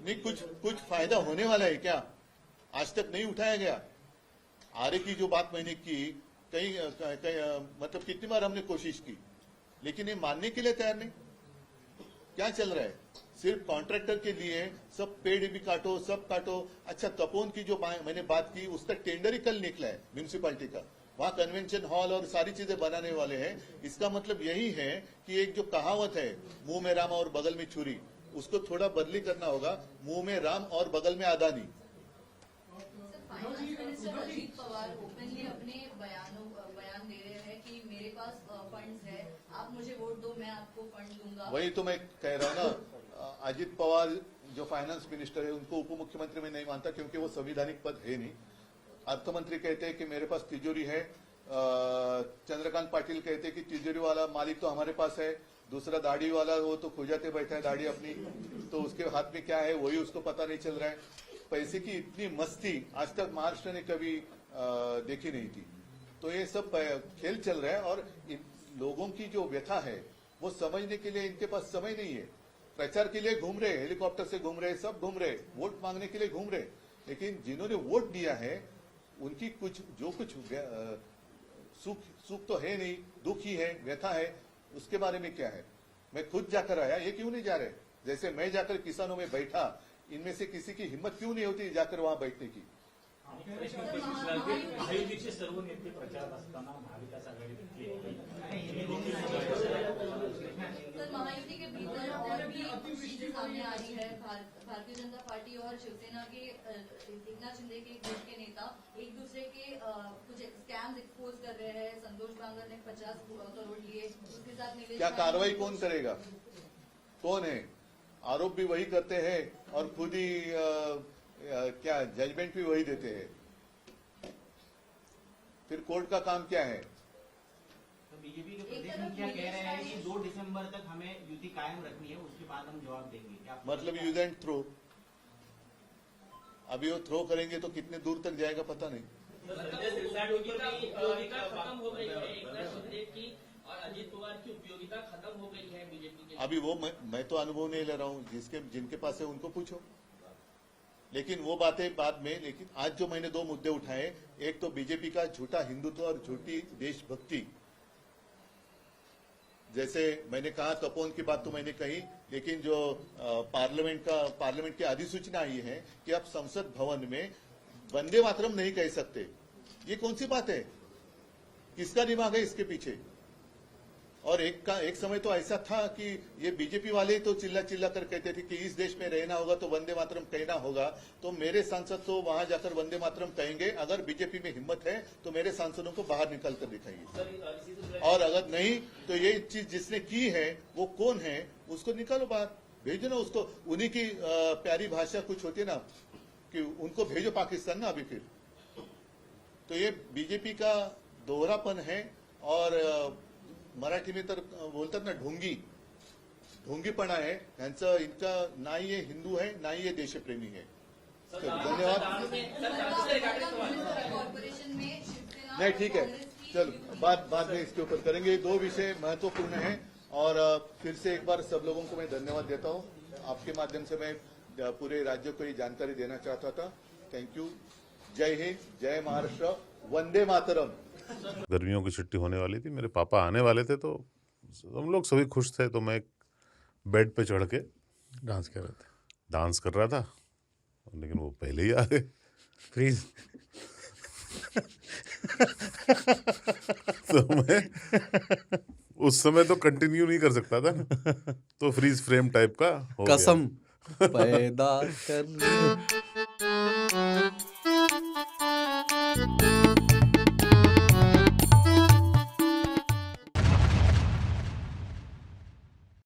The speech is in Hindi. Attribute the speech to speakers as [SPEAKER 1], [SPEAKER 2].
[SPEAKER 1] नहीं, कुछ फायदा होने वाला है क्या? आज तक नहीं उठाया गया। आरे की जो बात मैंने की, कई मतलब कितनी बार हमने कोशिश की, लेकिन ये मानने के लिए तैयार नहीं। क्या चल रहा है? सिर्फ कॉन्ट्रैक्टर के लिए सब पेड़ भी काटो, सब काटो। अच्छा, तपोवन की जो मैंने बात की, उसका टेंडर ही कल निकला है म्यूनिसिपालिटी का। वहां कन्वेंशन हॉल और सारी चीजें बनाने वाले हैं। इसका मतलब यही है कि एक जो कहावत है, मुंह में राम और बगल में छुरी, उसको थोड़ा बदली करना होगा। मुंह में राम और बगल में Adani.
[SPEAKER 2] Finance minister Ajit Pawar openly अपने बयान दे रहे हैं कि मेरे पास फंड्स है, आप मुझे वोट दो, मैं आपको फंड दूंगा।
[SPEAKER 1] वही तो मैं कह रहा हूं ना, अजीत पवार जो फाइनेंस मिनिस्टर है, उनको उप मुख्यमंत्री में नहीं मानता, क्योंकि वो संवैधानिक पद है नहीं। अर्थमंत्री कहते हैं कि मेरे पास तिजोरी है। चंद्रकांत पाटिल कहते हैं कि तिजोरी वाला मालिक तो हमारे पास है। दूसरा दाढ़ी वाला, वो तो खुजाते बैठा है दाढ़ी अपनी, तो उसके हाथ में क्या है वही उसको पता नहीं चल रहा है। पैसे की इतनी मस्ती आज तक महाराष्ट्र ने कभी देखी नहीं थी। तो ये सब खेल चल रहा है, और लोगों की जो व्यथा है वो समझने के लिए इनके पास समय नहीं है। प्रचार के लिए घूम रहे, हेलीकॉप्टर से घूम रहे, सब घूम रहे, वोट मांगने के लिए घूम रहे, लेकिन जिन्होंने वोट दिया है उनकी कुछ सुख तो है नहीं, दुख ही है, व्यथा है। उसके बारे में क्या है? मैं खुद जाकर आया, ये क्यों नहीं जा रहे? जैसे मैं जाकर किसानों में बैठा, इनमें से किसी की हिम्मत क्यों नहीं होती जाकर वहां बैठने की?
[SPEAKER 3] महायुतीचे सर्व नेते प्रचारात असताना महाविकास आघाडीत
[SPEAKER 2] सर, महायुति के भीतर और भी चीजें सामने आ रही है। भारतीय जनता पार्टी और शिवसेना के एकनाथ शिंदे के गुट के नेता एक दूसरे के कुछ स्कैम्स एक्सपोज कर रहे हैं। संतोष बांगर ने 50 करोड़ लिए, उसके साथ निवेश।
[SPEAKER 1] क्या कार्रवाई कौन करेगा? कौन है? आरोप भी वही करते हैं और खुद ही क्या जजमेंट भी वही देते हैं। फिर कोर्ट का काम क्या है?
[SPEAKER 4] तो बीजेपी के प्रदेश मुखिया कह रहे हैं कि 2 दिसंबर तक हमें युति कायम रखनी है, उसके बाद हम जवाब देंगे। क्या
[SPEAKER 1] मतलब यूज एंड थ्रो। अभी वो थ्रो करेंगे तो कितने दूर तक जाएगा पता नहीं।
[SPEAKER 5] उपयोगिता खत्म हो गई है, एकनाथ शिंदे की और अजीत पवार की उपयोगिता खत्म हो गई है बीजेपी के।
[SPEAKER 1] अभी वो मैं तो अनुभव नहीं ले रहा हूँ, जिनके पास है उनको पूछो। लेकिन वो बातें बाद में। लेकिन आज जो मैंने 2 मुद्दे उठाए, एक तो बीजेपी का झूठा हिंदुत्व और झूठी देशभक्ति। जैसे मैंने कहा, तपोवन की बात तो मैंने कही, लेकिन जो पार्लियामेंट की अधिसूचना आई है कि अब संसद भवन में वंदे मातरम नहीं कह सकते, ये कौन सी बात है? किसका दिमाग है इसके पीछे? और एक समय तो ऐसा था कि ये बीजेपी वाले ही तो चिल्ला कर कहते थे कि इस देश में रहना होगा तो वंदे मातरम कहना होगा। तो मेरे सांसद तो वहां जाकर वंदे मातरम कहेंगे। अगर बीजेपी में हिम्मत है तो मेरे सांसदों को बाहर निकल कर दिखाइए, और अगर नहीं तो ये चीज जिसने की है वो कौन है, उसको निकालो बाहर, भेजो ना उसको। उन्हीं की प्यारी भाषा कुछ होती है ना, कि उनको भेजो पाकिस्तान ना। अभी फिर तो ये बीजेपी का दोहरापन है, और मराठी में तर बोलतात ना, ढोंगीपणा है यांचं। इनका ना ही ये हिंदू है ना ही ये देशप्रेमी है। धन्यवाद। नहीं, ठीक है, चलो बाद में इसके ऊपर करेंगे। 2 विषय महत्वपूर्ण हैं, और फिर से एक बार सब लोगों को मैं धन्यवाद देता हूं। आपके माध्यम से मैं पूरे राज्य को ये जानकारी देना चाहता था। Thank you. जय हिंद, जय महाराष्ट्र, वंदे मातरम।
[SPEAKER 6] गर्मियों की छुट्टी होने वाली थी, मेरे पापा आने वाले थे, तो हम लोग सभी खुश थे। तो मैं बेड पे चढ़ के डांस कर रहा था, लेकिन वो पहले ही आ गए।
[SPEAKER 7] फ्रीज।
[SPEAKER 6] तो मैं उस समय तो कंटिन्यू नहीं कर सकता था ना, तो फ्रीज फ्रेम टाइप का हो गया।
[SPEAKER 7] कसम पैदा कर